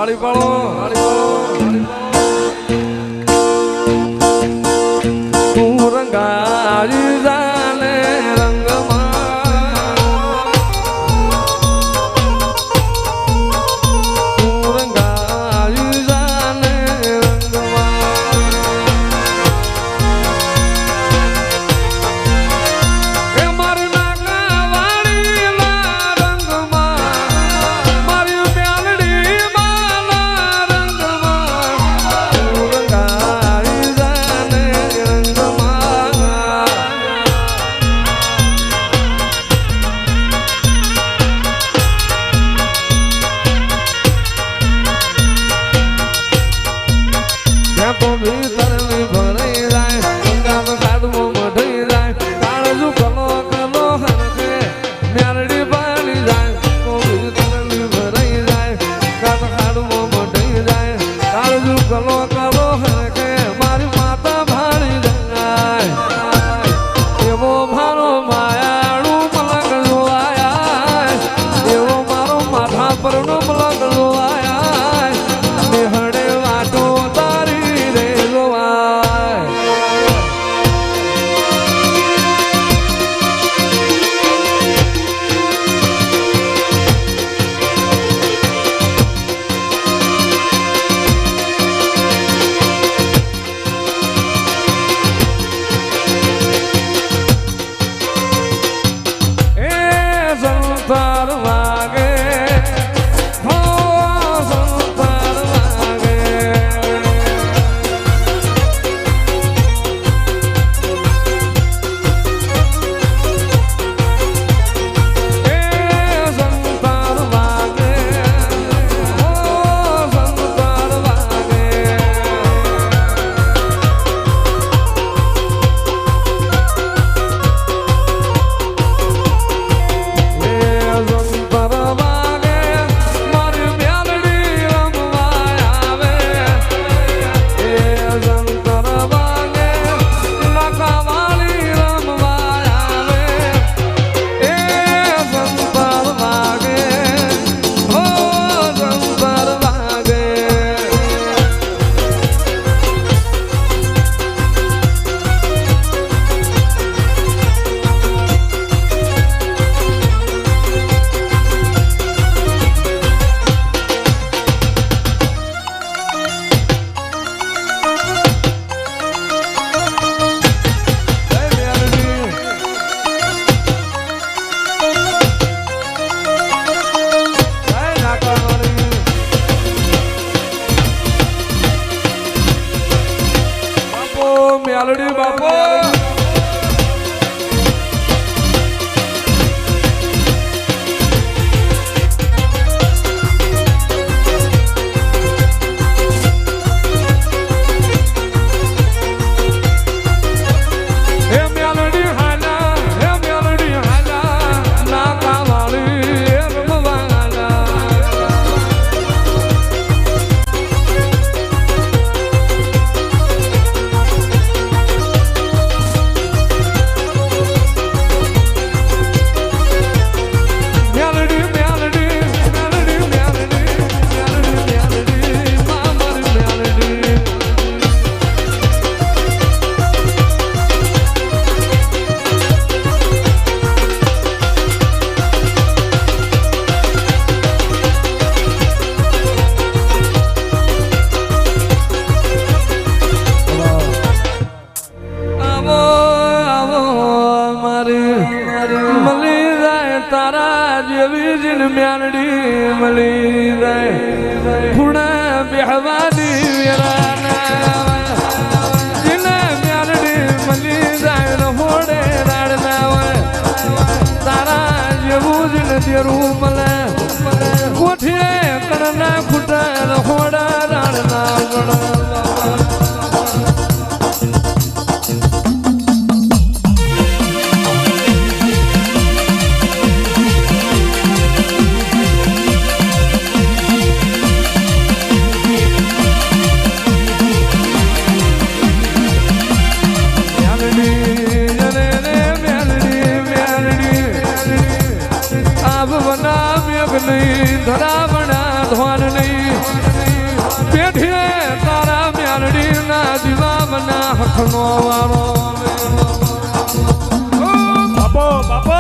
તાળી પાડો તું રંગારી જાને રંગમાં તું રંગારી જાને રંગમાં એ મારું નાગવાળી ના રંગમાં મારી મ્યાલડી માના રંગમાં તું રંગારી જાને રંગમાં ત્યાં તો ભીતરની ભરાઈ જાય ગામ કાઢવો મઢઈ જાય કાળજુ કલો કલો હરકે મ્યાલડી પાડી જાય તો ભીતરની ભરાઈ જાય ગામ કાઢવો મઢઈ જાય કાળજુ કલો કલો હરકે મારી માતા ભાળી જાય એવો મારો માયાળું મલક જોવાયા એવો મારો માથા પરનો મલક જોવાયા નિહળે વાટો તારી રે જોવાય એ સંસાર વાગે હો સંસાર વાગે એ સંસાર વાગે હો સંસાર વાગે એ સંસાર વાગે મારી મ્યાલડી રમવા આવે એ સંસાર વાગે લકાવાળી રમવા આવે એ સંસાર વાગે હો સંસાર વાગે મ્યાલડી બાપો હે મ્યાલડી હાલા નાકાવાળી રમવાલા મ્યાલડી મ્યાલડી મ્યાલડી મ્યાલડી મ્યાલડી મ્યાલડી મારી મ્યાલડી આવો આવો મારી મળી જાય તારા જેવી જીન મ્યાલડી મળી જાય ખૂણા બેહવાની વેરાના જીને મ્યાલડી મળી જાય રહોડે રાડના હોય તારા જેવું જીન તેરું મળે કોઠીએ કણના ખૂટા રહોડા રાડના ગણ ધરાવણા ધ્વાન નહીં દુઃખનો વારો બાપો બાપો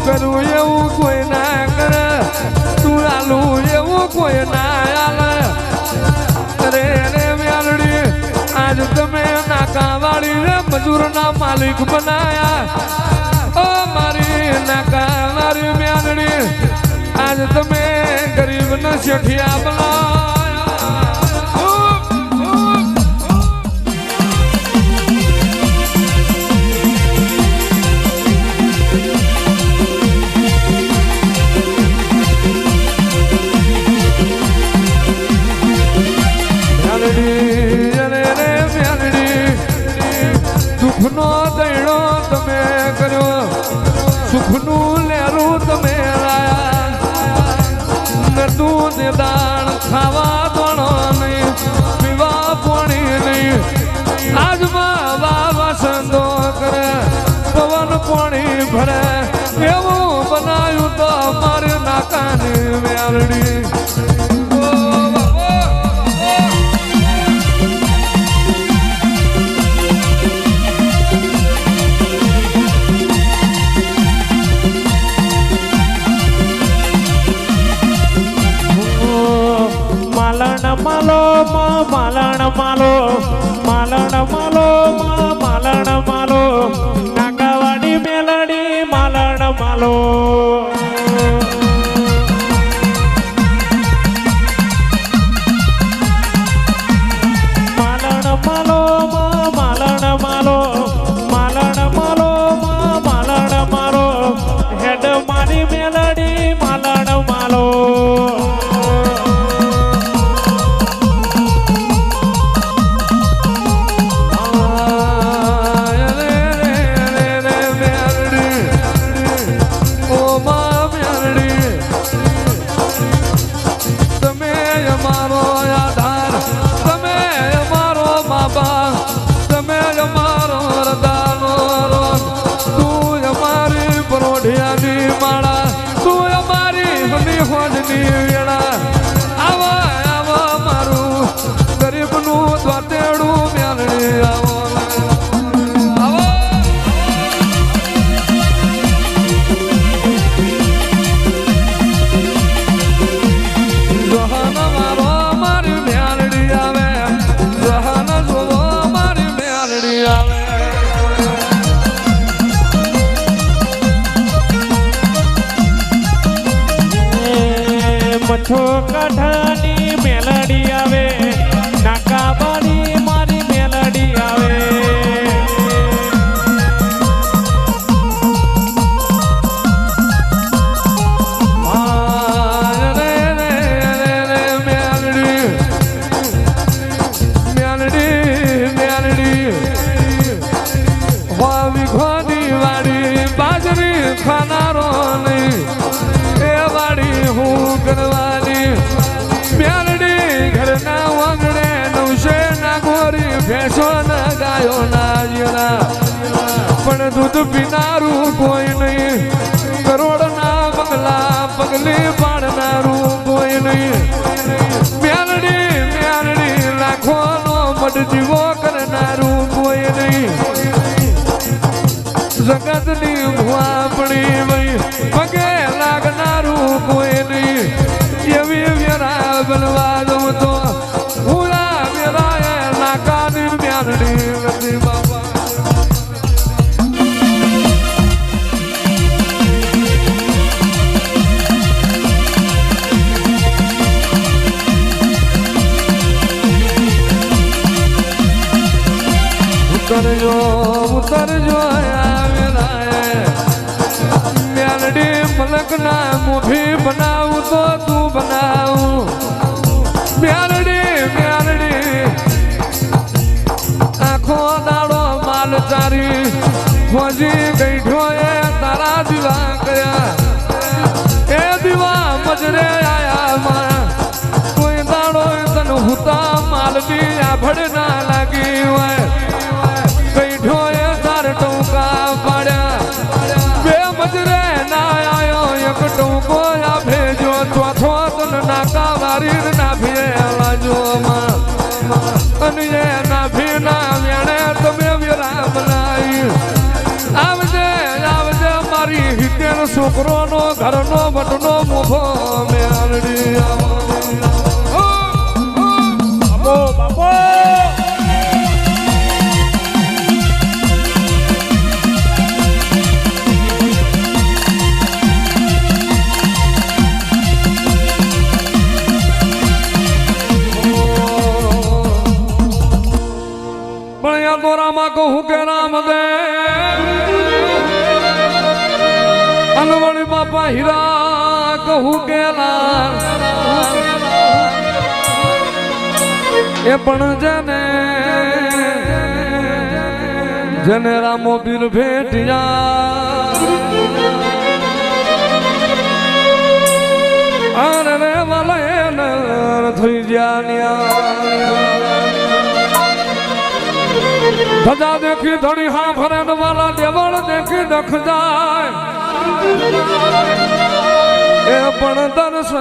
કરું એવું કોઈ ના કરે તું આલું એવું કોઈ ના આલે રે રે મ્યાલડી આજ તમે નાકાવાળી રે મજૂરના માલિક બનાયા ઓ મારી નાકાવાળી મ્યાલડી આજ તમે ગરીબના શેઠિયા બનાયા સુખનો દૈણો તમે કર્યો સુખનું લેરું તમે લાયા તું તે દાણ ખાવા દોણો નહીં પીવા પોણી નહીં આજમાં વાવા સંદો કરે પવન પોણી ભરે એવું બનાવ્યું તો મારી નાકાની મેલડી માલણ માલો માલણ માલો માલણ માલો નાકાવાડી મેલડી માલણ માલો માલણ માલો માલણ માલો માલણ માલો માલણ માલો હેડ મારી મેલડી માલણ માલો મઠો કઠાની મેલડી આવે નાકાવાળી મારી મેલડી આવે ખાનારો નહીં એ વાડી હું કરવાની મ્યાલડી ઘરના વાંગડે નવશે ના ગોરી ભેંસો ના ગાયો ના જીરા પણ દૂધ પીનારું કોઈ નહીં કરોડ ના બંગલા પગલી પાડનારું કોઈ નહીં મ્યાલડી લાખો નો મઢ જીવો કરનારું કોઈ નહીં જગતની ભુવાપણી વઈ પગે લાગનારું કોઈ નહીં એવી વેરા બનવા દઉં તો પૂરા વેરાએ નાકાની મ્યાલડી નથી બાપા ઉતરજો ઉતરજો આ વેરાએ ખોજી ગઈઠો એ તારા દીવા કર્યા એ દીવા મજરે આયા માં કોઈ દાડો તન હુતા માલની આભડ ના લાગી હોય ગઈઠો એ તાર ટોકા પાડ્યા બે મજરે ના આયો એક ટોકો આ ભેજો ચોથો તન નાકા વારી ના ભેલા જો માં અને એના ભીના વેણે તમે વિરામ લાઈ આવજે આવજે મારી હિતેર છોકરોનો ઘરનો વટનો મોભો મેલડી બાપો બાપો દોરામાં કહું કે રામ દે અનવણી બાપા હીરા કહું કે એ પણ જેને રામો પીર ભેટિયા અરે રે વાલા થઈ જ્યાં ધજા દેખી ધણી હા ફરે વાલા દેવળ દેખી દખ જાય એ પણ દર્શન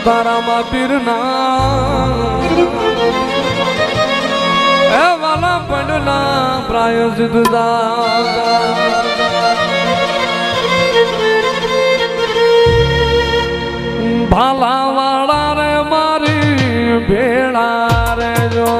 તારામાં પીરના એ વાલા પડના પ્રાયજિત ભાલા વાળા રે મારી ભેળા રે જો